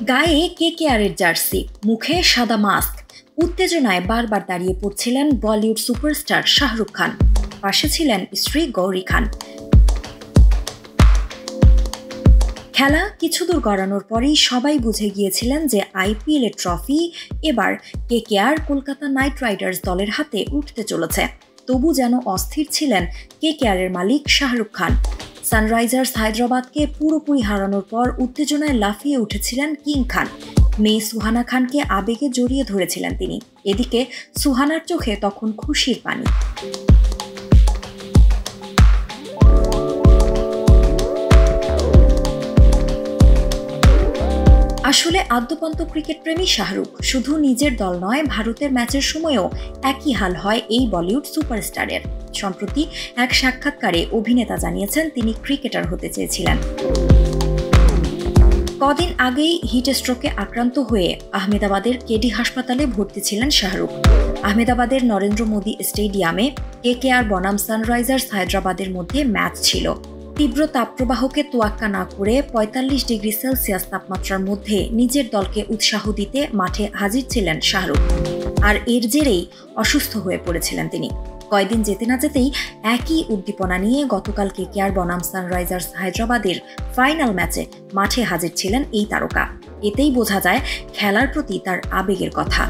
গায়ে কেকেআরের জার্সি, মুখে সাদা মাস্ক, উত্তেজনায় বারবার দাঁড়িয়ে পড়ছিলেন বলিউড সুপারস্টার শাহরুখ খান। পাশে ছিলেন স্ত্রী গৌরী খান। খেলা কিছু দূর গড়ানোর পরেই সবাই বুঝে গিয়েছিলেন যে আইপিএল এর ট্রফি এবার কেকেআর কলকাতা নাইট রাইডার্স দলের হাতে উঠতে চলেছে। তবু যেন অস্থির ছিলেন কেকেআরের মালিক শাহরুখ খান। সানরাইজার্স হায়দ্রাবাদকে পুরোপুরি হারানোর পর উত্তেজনায় লাফিয়ে উঠেছিলেন কিং খান। মেয়ে সুহানা খানকে আবেগে জড়িয়ে ধরেছিলেন তিনি। এদিকে সুহানার চোখে তখন খুশির পানি। আসলে আদ্যপান্ত ক্রিকেট প্রেমী শাহরুখ। শুধু নিজের দল নয়, ভারতের ম্যাচের সময়ও একই হাল হয় এই বলিউড সুপারস্টারের। সম্প্রতি এক সাক্ষাৎকারে অভিনেতা জানিয়েছেন তিনি ক্রিকেটার হতে চেয়েছিলেন। কদিন আগেই হিট স্ট্রোকে আক্রান্ত হয়ে আহমেদাবাদের কেডি হাসপাতালে ভর্তি ছিলেন শাহরুখ। আহমেদাবাদের নরেন্দ্র মোদী স্টেডিয়ামে কেকেআর বনাম সানরাইজার্স হায়দ্রাবাদের মধ্যে ম্যাচ ছিল। তীব্র তাপপ্রবাহকে তোয়াক্কা না করে ৪৫ ডিগ্রি সেলসিয়াস তাপমাত্রার মধ্যে নিজের দলকে উৎসাহ দিতে মাঠে হাজির ছিলেন শাহরুখ। আর এর জেরেই অসুস্থ হয়ে পড়েছিলেন তিনি। কয়েকদিন যেতে না যেতেই একই উদ্দীপনা নিয়ে গতকাল কেকেআর বনাম সানরাইজার্স হায়দ্রাবাদের ফাইনাল ম্যাচে মাঠে হাজির ছিলেন এই তারকা। এতেই বোঝা যায় খেলার প্রতি তার আবেগের কথা।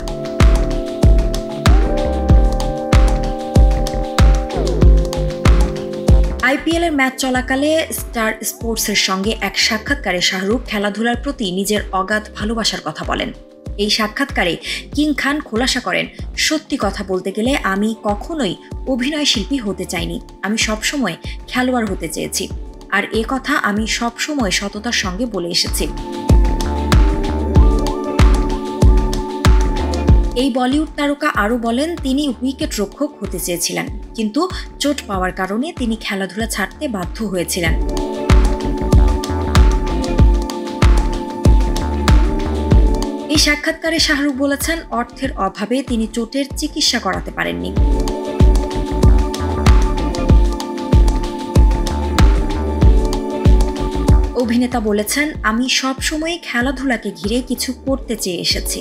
আইপিএল এর ম্যাচ চলাকালে স্টার স্পোর্টসের সঙ্গে এক সাক্ষাৎকারে শাহরুখ খেলাধুলার প্রতি নিজের অগাধ ভালোবাসার কথা বলেন। এই সাক্ষাৎকারে কিং খান খোলাসা করেন, সত্যি কথা বলতে গেলে আমি কখনোই অভিনয় শিল্পী হতে চাইনি। আমি সবসময় খেলোয়াড় হতে চেয়েছি, আর এ কথা আমি সবসময় সততার সঙ্গে বলে এসেছি। এই বলিউড তারকা আরও বলেন তিনি উইকেট রক্ষক হতে চেয়েছিলেন, কিন্তু চোট পাওয়ার কারণে তিনি খেলাধুলা ছাড়তে বাধ্য হয়েছিলেন। এই সাক্ষাৎকারে শাহরুখ বলেছেন অর্থের অভাবে তিনি চোটের চিকিৎসা করাতে পারেননি। অভিনেতা বলেছেন, আমি সবসময় খেলাধুলাকে ঘিরে কিছু করতে চেয়ে এসেছি।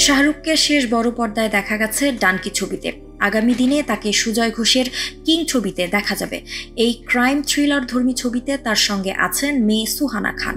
শাহরুখকে শেষ বড় পর্দায় দেখা গেছে ডানকি ছবিতে। আগামী দিনে তাকে সুজয় ঘোষের কিং ছবিতে দেখা যাবে। এই ক্রাইম থ্রিলার ধর্মী ছবিতে তার সঙ্গে আছেন মেয়ে সুহানা খান।